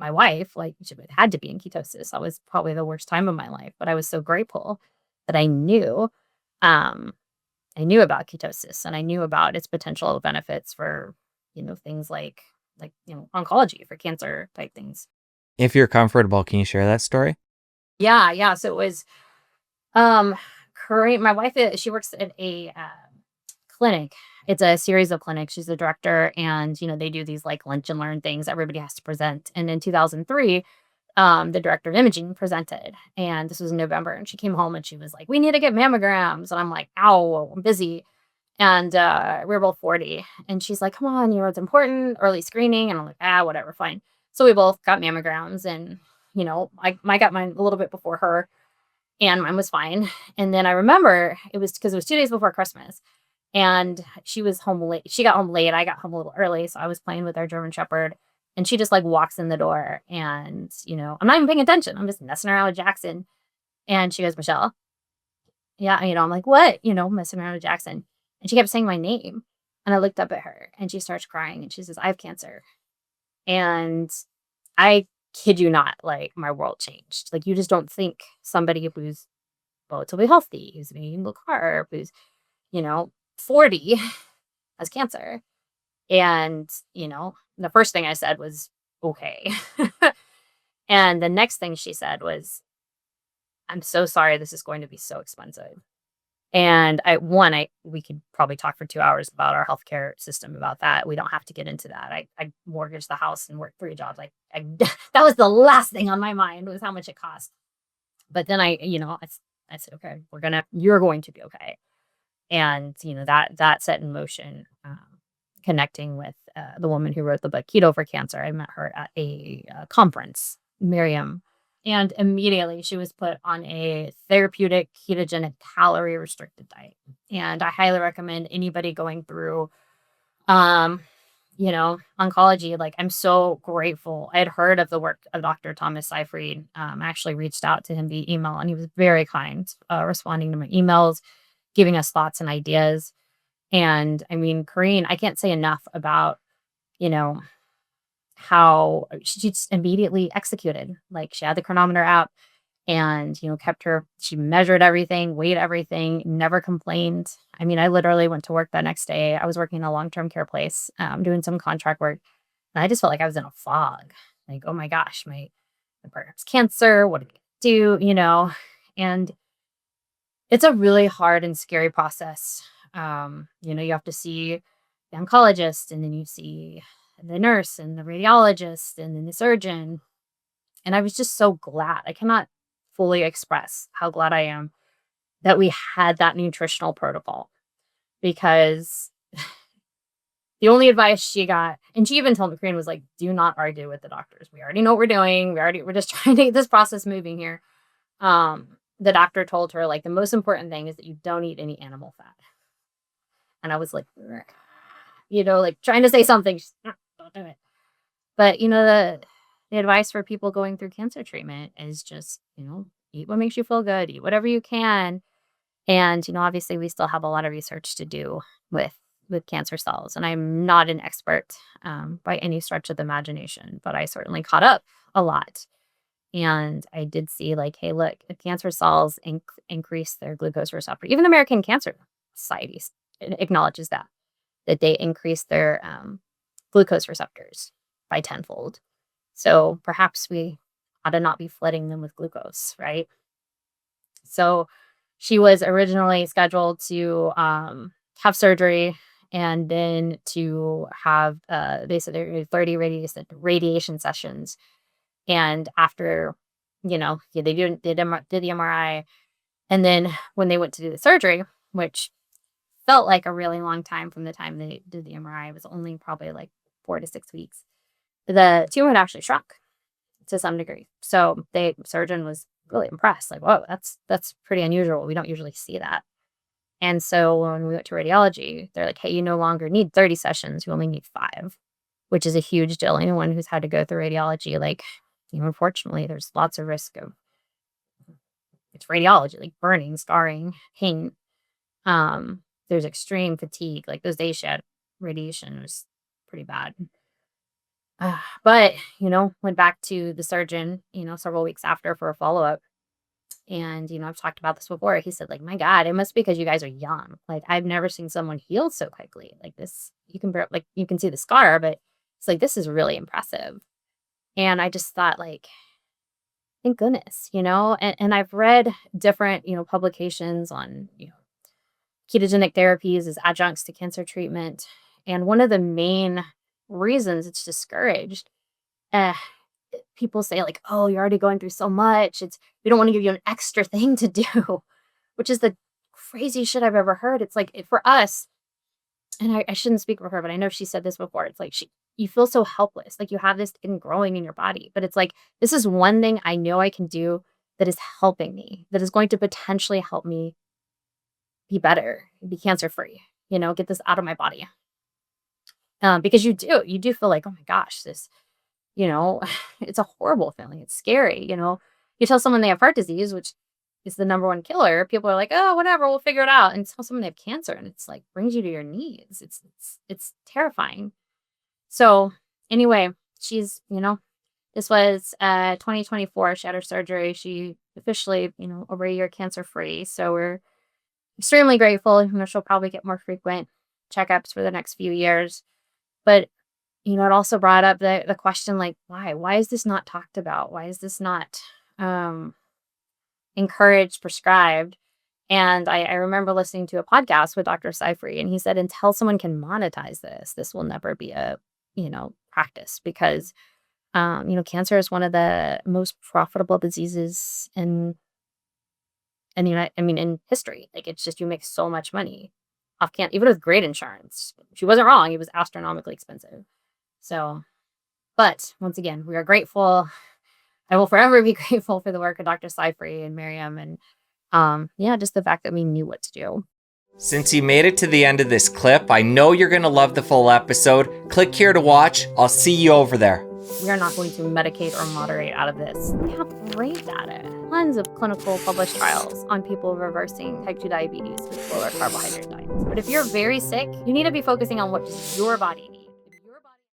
my wife, like, she had to be in ketosis. That was probably the worst time of my life, but I was so grateful that um, I knew about ketosis and I knew about its potential benefits for, things like oncology for cancer type things. If you're comfortable, can you share that story? Yeah, yeah. So it was um Korean. My wife she works at a clinic. It's a series of clinics. She's the director, and they do these like lunch and learn things. Everybody has to present. And in 2003, the director of imaging presented, and this was in November. And she came home and she was like, "We need to get mammograms." And I'm like, "Ow, I'm busy." And we were both 40, and she's like, "Come on, it's important, early screening." And I'm like, whatever, fine. So we both got mammograms, and I got mine a little bit before her, and mine was fine. And then I remember it was because it was 2 days before Christmas, and she was home late. She got home late. I got home a little early, so I was playing with our German Shepherd, and she just like walks in the door, and I'm not even paying attention. I'm just messing around with Jackson, and she goes, "Michelle." Yeah, I'm like, "What?" Messing around with Jackson. And she kept saying my name. And I looked up at her and she starts crying and she says, "I have cancer." And I kid you not, like my world changed. Like you just don't think somebody who's relatively healthy, who's eating low carb, who's, you know, 40 has cancer. And, the first thing I said was, "Okay." And the next thing she said was, "I'm so sorry this is going to be so expensive." And I we could probably talk for 2 hours about our healthcare system about that. We don't have to get into that. I mortgaged the house and worked 3 jobs. I that was the last thing on my mind was how much it cost. But then I said, "Okay, you're going to be okay." And, that set in motion, connecting with, the woman who wrote the book Keto for Cancer. I met her at a, conference, Miriam, and immediately she was put on a therapeutic ketogenic calorie restricted diet. And I highly recommend anybody going through, um, oncology. Like, I'm so grateful. I had heard of the work of Dr. Thomas Seyfried. I actually reached out to him via email, and he was very kind, responding to my emails, giving us thoughts and ideas. And I mean, Corrine, I can't say enough about, you know, how she just immediately executed. Like she had the chronometer app and, she measured everything, weighed everything, never complained. I mean, I literally went to work that next day. I was working in a long-term care place, doing some contract work. And I just felt like I was in a fog. Like, oh my gosh, my partner has cancer. What do I do? And it's a really hard and scary process. You have to see the oncologist and then you see the nurse and the radiologist and then the surgeon. And I was just so glad. I cannot fully express how glad I am that we had that nutritional protocol because the only advice she got, and she even told McCrean was like, "Do not argue with the doctors. We already know what we're doing. We're just trying to get this process moving here." The doctor told her like the most important thing is that you don't eat any animal fat. And I was like, "Ugh," like trying to say something, just, don't do it. But the advice for people going through cancer treatment is just, eat what makes you feel good, eat whatever you can. And, obviously we still have a lot of research to do with with cancer cells. And I'm not an expert by any stretch of the imagination, but I certainly caught up a lot. And I did see like, hey, look, if cancer cells increase their glucose receptor. Even the American Cancer Society acknowledges that they increase their glucose receptors by tenfold. So perhaps we ought to not be flooding them with glucose, right? So she was originally scheduled to have surgery and then to have, they said there were 30 radiation sessions. And after, yeah, did the MRI. And then when they went to do the surgery, which felt like a really long time from the time they did the MRI, it was only probably like 4 to 6 weeks. The tumor had actually shrunk to some degree. So the surgeon was really impressed. Like, whoa, that's pretty unusual. We don't usually see that. And so when we went to radiology, they're like, hey, you no longer need 30 sessions. You only need 5, which is a huge deal. Anyone who's had to go through radiology, like, unfortunately, there's lots of risk of it's radiology, like burning, scarring, pain. There's extreme fatigue. Like those days she had radiation was pretty bad. But, went back to the surgeon, several weeks after for a follow-up. And, I've talked about this before. He said, like, my God, it must be because you guys are young. Like, I've never seen someone heal so quickly. Like this, you can see the scar, but it's like, this is really impressive. And I just thought, like, thank goodness, and I've read different, publications on, ketogenic therapies as adjuncts to cancer treatment. And one of the main reasons it's discouraged, uh, people say like, "Oh, you're already going through so much. We don't want to give you an extra thing to do," which is the craziest shit I've ever heard. It's like for us, and I shouldn't speak for her, but I know she said this before. It's like you feel so helpless, like you have this thing growing in your body, but it's like this is one thing I know I can do that is helping me, that is going to potentially help me be better, be cancer free. Get this out of my body. Because you do feel like, oh my gosh, this you know, it's a horrible feeling. It's scary. You tell someone they have heart disease, which is the number one killer. People are like, "Oh, whatever, we'll figure it out." And tell someone they have cancer, and it's like brings you to your knees. It's terrifying. So anyway, this was 2024. She had her surgery. She officially, over a year cancer free. So we're extremely grateful. She'll probably get more frequent checkups for the next few years. But it also brought up the question, like, why? Why is this not talked about? Why is this not encouraged, prescribed? And I remember listening to a podcast with Dr. Seifrey, and he said, until someone can monetize this will never be a, practice because, cancer is one of the most profitable diseases in history. Like, it's just, you make so much money off cancer, even with great insurance. She wasn't wrong. It was astronomically expensive. So, but once again, we are grateful. I will forever be grateful for the work of Dr. Seifrey and Miriam and just the fact that we knew what to do. Since you made it to the end of this clip, I know you're going to love the full episode. Click here to watch. I'll see you over there. We are not going to medicate or moderate out of this. We have great data, tons of clinical published trials on people reversing type 2 diabetes with lower carbohydrate diets. But if you're very sick, you need to be focusing on what does your body need.